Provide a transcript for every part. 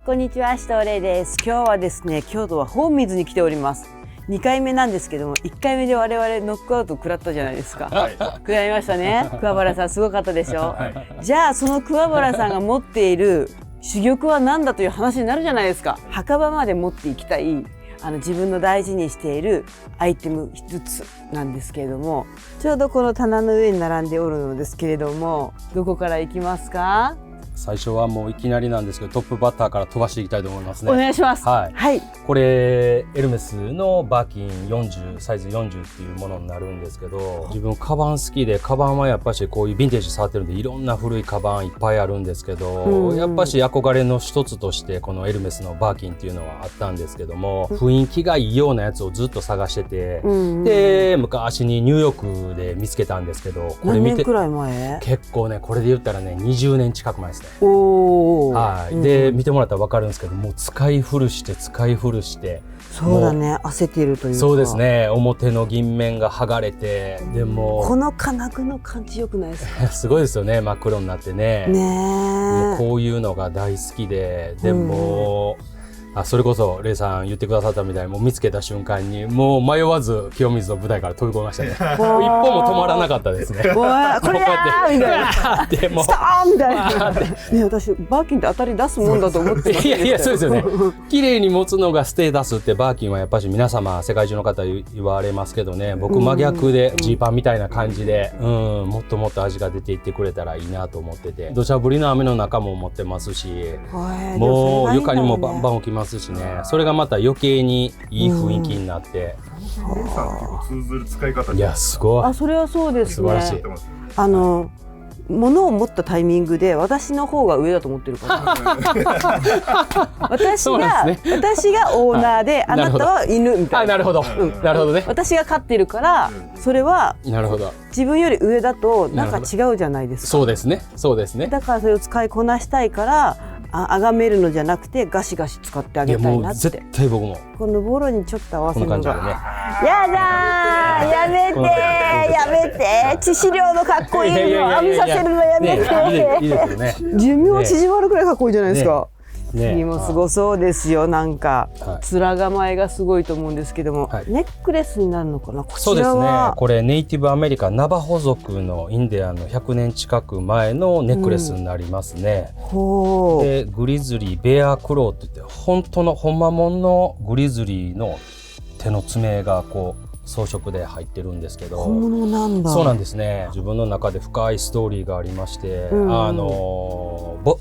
こんにちは、紫藤玲です。今日はですね、京都は本水に来ております。2回目なんですけども、1回目で我々ノックアウト食らったじゃないですか。食らいましたね。桑原さんすごかったでしょ。じゃあその桑原さんが持っている珠玉は何だという話になるじゃないですか。墓場まで持っていきたい自分の大事にしているアイテム一つなんですけれども、ちょうどこの棚の上に並んでおるのですけれども、どこからいきますか？最初はもういきなりなんですけど、トップバッターから飛ばしていきたいと思いますね。お願いします。はい、はい、これエルメスのバーキン40サイズ40っていうものになるんですけど、自分カバン好きで、カバンはやっぱしこういうヴィンテージ触ってるんでいろんな古いカバンいっぱいあるんですけど、やっぱし憧れの一つとしてこのエルメスのバーキンっていうのはあったんですけども、雰囲気がいいようなやつをずっと探してて、で昔にニューヨークで見つけたんですけど、これ見て何年くらい前？結構ね、これで言ったらね20年近く前ですね。はい、で見てもらったら分かるんですけど、もう使い古してそうだね、焦っているというか。そうですね、表の銀面が剥がれて、でもこの金具の感じ良くないですか？すごいですよね、真っ黒になってね。もうこういうのが大好きで、でも、それこそレイさん言ってくださったみたいに、もう見つけた瞬間にもう迷わず清水の舞台から飛び込みましたね。一歩も止まらなかったですね。これやーみたいなでもストーンみたいなね、私バーキンって当たり出すもんだと思ってました。いやそうですよね。綺麗に持つのがステータスってバーキンはやっぱり皆様世界中の方言われますけどね、僕真逆でジーパンみたいな感じで、もっともっと味が出ていってくれたらいいなと思ってて、土砂降りの雨の中も持ってますし、もう床にもバンバン置きますしね、それがまた余計にいい雰囲気になって、レイさん結構通ずる使い方。いやすごい。それはそうですね。素晴らしい。物を持ったタイミングで私の方が上だと思ってるから私がオーナーで、あなたは犬みたいな。なるほど、なるほどね。私が飼ってるからそれは自分より上だとなんか違うじゃないですか。そうですね、そうですね。だからそれを使いこなしたいから、崇めるのじゃなくてガシガシ使ってあげたいなって。絶対僕もこのボロにちょっと合わせるのが、こんな感じでね。やだー、やめてやめて、致死量のかっこいいのを編みさせるのやめて。いいですよね。寿命縮まるくらいかっこいいじゃないですか。次もすごそうですよ。なんか面構えがすごいと思うんですけども、ネックレスになるのかな、こちらは。そうですね、これネイティブアメリカナバホ族のインディアンの100年近く前のネックレスになりますね。でグリズリーベアクローって言って、本当のほんまもんのグリズリーの手の爪がこう装飾で入ってるんですけど、本物なんだ。そうなんですね。自分の中で深いストーリーがありまして、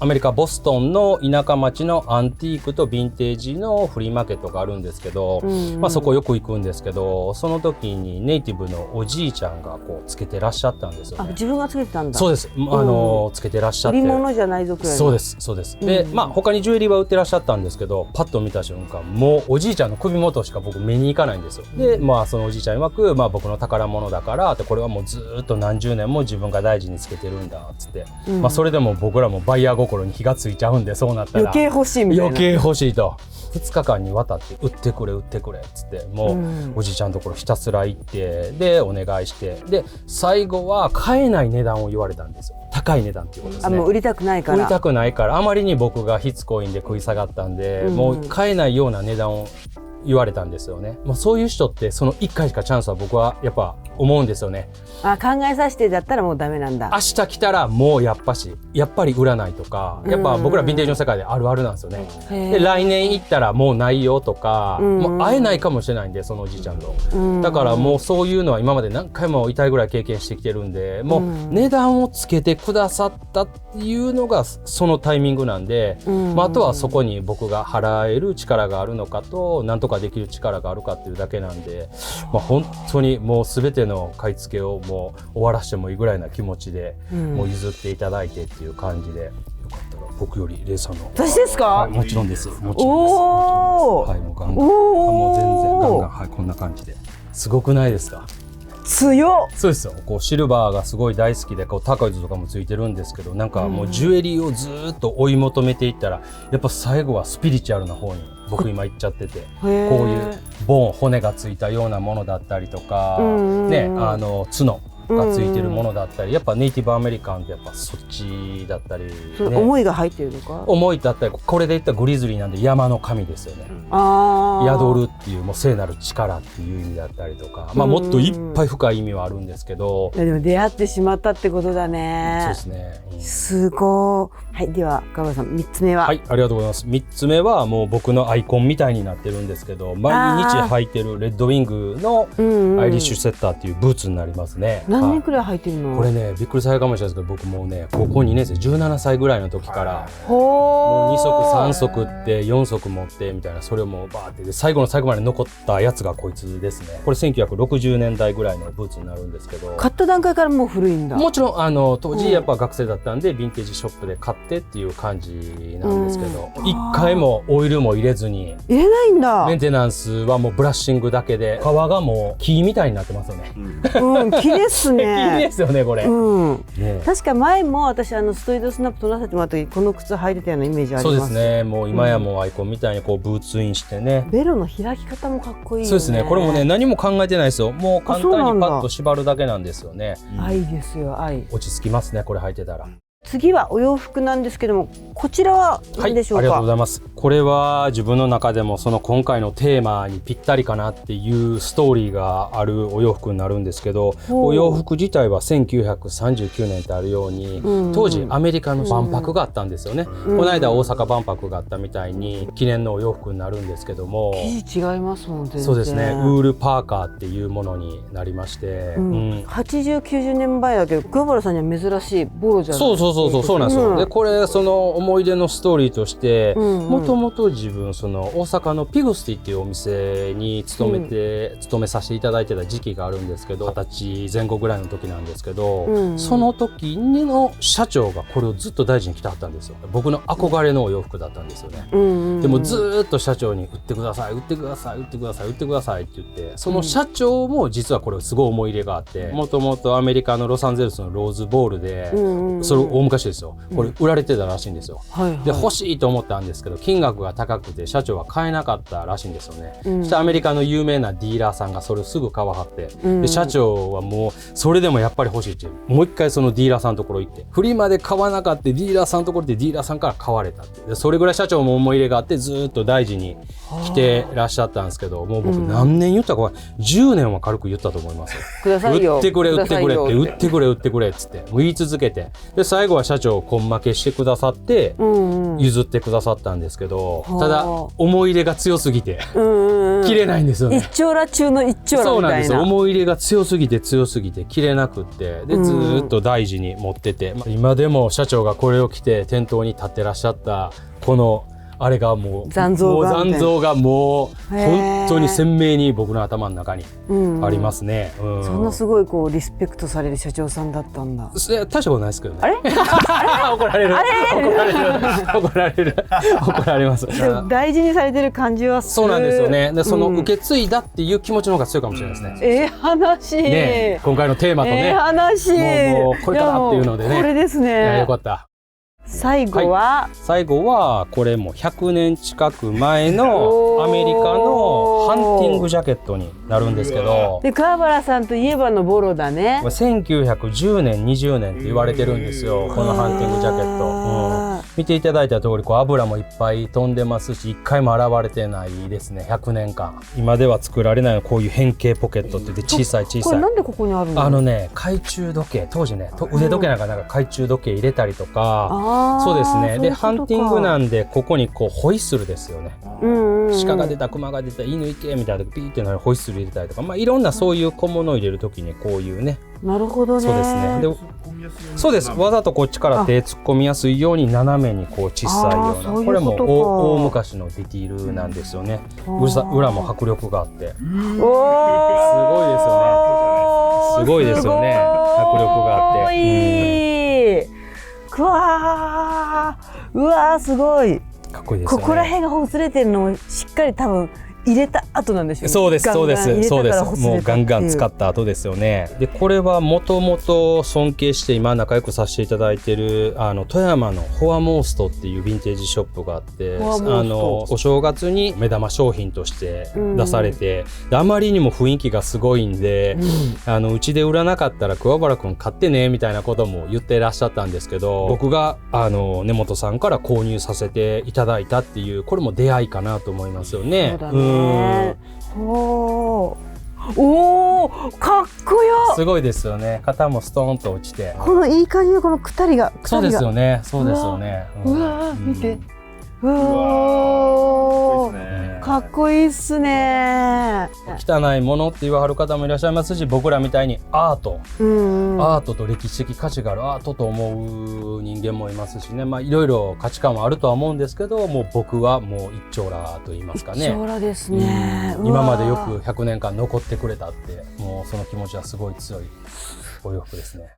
アメリカボストンの田舎町のアンティークとヴィンテージのフリーマーケットがあるんですけど、そこよく行くんですけど、その時にネイティブのおじいちゃんがこうつけてらっしゃったんですよね。自分がつけてたんだ。そうです。つけてらっしゃって。売り物じゃないぞくらいの。そうです、そうです。で、他にジュエリーは売ってらっしゃったんですけど、パッと見た瞬間、もうおじいちゃんの首元しか僕目に行かないんですよ。で、そのおじいちゃん曰く、僕の宝物だからって、これはもうずっと何十年も自分が大事につけてるんだっつって、それでも僕らもバイヤー心に火がついちゃうんで、そうなったら余計欲しいみたいな。余計欲しいと。2日間にわたって売ってくれ売ってくれっつって、もうおじいちゃんのところひたすら行って、でお願いして、で最後は買えない値段を言われたんですよ。高い値段っていうことですね。もう売りたくないから。売りたくないから、あまりに僕がしつこいんで食い下がったんで、もう買えないような値段を言われたんですよね。そういう人ってその1回しかチャンスは僕はやっぱ思うんですよね。考えさせてだったらもうダメなんだ。明日来たらもうやっぱり売らないとか、やっぱ僕らヴィンテージの世界であるあるなんですよね。で来年行ったらもうないよとか、もう会えないかもしれないんで、そのおじいちゃんと。だからもうそういうのは今まで何回も痛いぐらい経験してきてるんで、もう値段をつけてくださったっていうのがそのタイミングなんで、あとはそこに僕が払える力があるのかと、なんとかできる力があるかっていうだけなんで、本当にもう全ての買い付けをもう終わらせてもいいぐらいな気持ちで、もう譲っていただいてっていう感じで、よかったら僕よりレイさんの。私ですか？はい、もちろんです。もちろんです。はい、もうガンガン、もう全然ガンガン、はい、こんな感じですごくないですか？強っ。そうですよ。こうシルバーがすごい大好きで、こうターコイズとかもついてるんですけど、なんかもうジュエリーをずっと追い求めていったら、やっぱ最後はスピリチュアルな方に僕今行っちゃってて、こういうボーン、骨がついたようなものだったりとか、ね、角がついてるものだったり、やっぱネイティブアメリカンってやっぱそっちだったり、その思いが入ってるのか、思いだったり、これで言ったらグリズリーなんで山の神ですよね。宿るっていうもう聖なる力っていう意味だったりとか、もっといっぱい深い意味はあるんですけど、でも出会ってしまったってことだね。そうですね、すごい。はい、では川原さん3つ目は。はい、ありがとうございます。3つ目はもう僕のアイコンみたいになってるんですけど、毎日履いてるレッドウィングのアイリッシュセッターっていうブーツになりますね。何年くらい履いてるの？これね、びっくりされるかもしれないですけど、僕もうね高校2年生17歳ぐらいの時からもう2足3足って4足持ってみたいな、それをもうバーってで最後の最後まで残ったやつがこいつですね。これ1960年代ぐらいのブーツになるんですけど、買った段階からもう古いんだ。もちろん当時やっぱ学生だったんでヴィンテージショップで買ってっていう感じなんですけど、一回もオイルも入れずに、入れないんだ。メンテナンスはもうブラッシングだけで、革がもう木みたいになってますよね。木ですね。木ですよねこれ。確か前も私ストリートスナップ撮らせてもらった時この靴履いてたようなイメージあります。そうですね。もう今やもうアイコンみたいにこうブーツインしてね。ベロの開き方もかっこいいよね。そうですね。これもね何も考えてないですよ。もう簡単にパッと縛るだけなんですよね。愛ですよ、愛。落ち着きますねこれ履いてたら。次はお洋服なんですけども、こちらは何でしょうか？はい、ありがとうございます。これは自分の中でもその今回のテーマにぴったりかなっていうストーリーがあるお洋服になるんですけど、お洋服自体は1939年ってあるように、当時アメリカの万博があったんですよね。この間大阪万博があったみたいに記念のお洋服になるんですけども、生地違いますもんね。そうですね。ウールパーカーっていうものになりまして、80、90年前だけど桑原さんには珍しいボロじゃないですか。そうなんですよ。でこれその思い出のストーリーとして、もともと自分その大阪のピグスティっていうお店に勤めさせていただいてた時期があるんですけど、20歳前後ぐらいの時なんですけど、その時の社長がこれをずっと大事に着てはったんですよ。僕の憧れのお洋服だったんですよね。でもずっと社長に売ってください売ってください売ってください売ってくださいって言って、その社長も実はこれすごい思い入れがあって、もともとアメリカのロサンゼルスのローズボールで、それ大昔ですよ。これ売られてたらしいんですよ。で欲しいと思ったんですけど金額が高くて社長は買えなかったらしいんですよね。そしてアメリカの有名なディーラーさんがそれをすぐ買わはって、で社長はもうそれでもやっぱり欲しいってもう一回そのディーラーさんのところ行って、フリマで買わなかったディーラーさんのところでディーラーさんから買われたって。でそれぐらい社長も思い入れがあってずっと大事に着てらっしゃったんですけど、もう僕何年言ったか10年は軽く言ったと思いますよ。くださいよ、売ってくれ売ってくれって売ってくれ売ってくれっつってもう言い続けて、で最後は社長根負けしてくださって譲ってくださったんですけど、ただ思い入れが強すぎて着れないんですよね。一丁羅中の一丁羅みたいな。そうなんですよ。思い入れが強すぎて着れなくって、でずーっと大事に持ってて、今でも社長がこれを着て店頭に立ってらっしゃったこのあれがもう残像がもう本当に鮮明に僕の頭の中にありますね。そんなすごいこうリスペクトされる社長さんだったんだ。大したことないですけどね。あれ怒られる怒られます。大事にされてる感じはする。そうなんですよね。でその受け継いだっていう気持ちの方が強いかもしれないですね。話ね、今回のテーマとね、話もうこれからっていうのでね、これですね。よかった。最後はこれも100年近く前のアメリカのハンティングジャケットになるんですけど、で川原さんといえばのボロだね。1910年20年って言われてるんですよ、このハンティングジャケット。見ていただいた通り油もいっぱい飛んでますし、一回も洗われてないですね。100年間今では作られないこういう変形ポケットって言って小さいこれなんでここにあるの？懐中時計、当時ね腕時計なんか懐中時計入れたりとか、そうですね。でハンティングなんでここにこうホイッスルですよね。鹿が出た熊が出た犬行けみたいなピーってなるホイッスル入れたりとか、いろんなそういう小物を入れるときにこういうね。なるほどね。そうですね。でそうです。わざとこっちから手突っ込みやすいように斜めにこう小さいような、これも大昔のディティールなんですよね。裏も迫力があってすごいですよね。迫力があって。うわーすごいかっこいいですよね。ここら辺がほつれてるのもしっかり多分入れた後なんですよね。そうですそうですそうです。もうガンガン使っった後ですよね。でこれはもともと尊敬して今仲良くさせていただいてる富山のフォアモーストっていうヴィンテージショップがあって、お正月に目玉商品として出されて、であまりにも雰囲気がすごいんで、うちで売らなかったら桑原くん買ってねみたいなことも言ってらっしゃったんですけど、僕が根本さんから購入させていただいたっていう、これも出会いかなと思いますよね。そうだね。おー、かっこよ。すごいですよね。肩もストーンと落ちて、このいい感じのこのくたりが。そうですよね。そうですよね。うわー、見て。うわー、かっこいいっすね。汚いものって言わはる方もいらっしゃいますし、僕らみたいにアートと歴史的価値があるアートと思う人間もいますしね。まあいろいろ価値観はあるとは思うんですけど、もう僕はもう一丁羅と言いますかね。一丁羅ですね。今までよく100年間残ってくれたって、もうその気持ちはすごい強いお洋服ですね。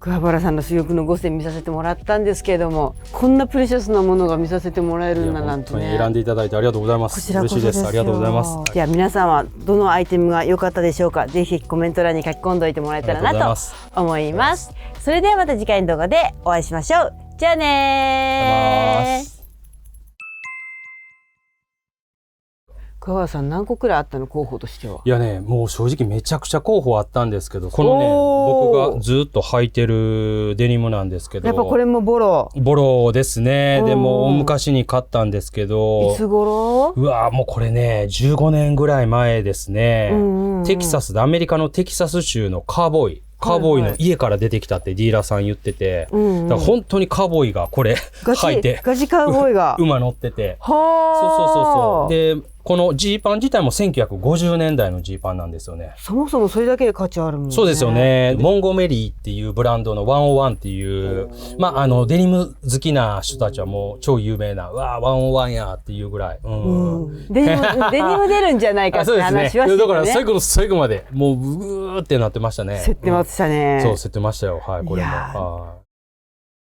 桑原さんの珠玉の5選見させてもらったんですけれども、こんなプレシャスなものが見させてもらえるんだなんてね。本当に選んでいただいてありがとうございます。こちらこそですよ。嬉しいです。ありがとうございます。では皆さんはどのアイテムが良かったでしょうか。ぜひコメント欄に書き込んでおいてもらえたらなと思います。それではまた次回の動画でお会いしましょう。じゃあねー。桑原さん何個くらいあったの、候補としては。いやね、もう正直めちゃくちゃ候補あったんですけど、このね、僕がずっと履いてるデニムなんですけど、やっぱこれもボロですね。でも大昔に買ったんですけど、いつ頃？うわもうこれね15年ぐらい前ですね。テキサスで、アメリカのテキサス州のカーボーイの家から出てきたってディーラーさん言ってて、だから本当にカーボーイがこれ履いて、ガチカーボーイが馬乗ってて、はそうでこのジーパン自体も1950年代のジーパンなんですよね。そもそもそれだけで価値あるもんね。そうですよね。モンゴメリーっていうブランドの101っていう、デニム好きな人たちはもう超有名な、101やっていうぐらい。デニム出るんじゃないかって話はしてたね。だから最後の最後までもううーってなってましたね。競ってましたね。そう、競ってましたよ。はい、これも。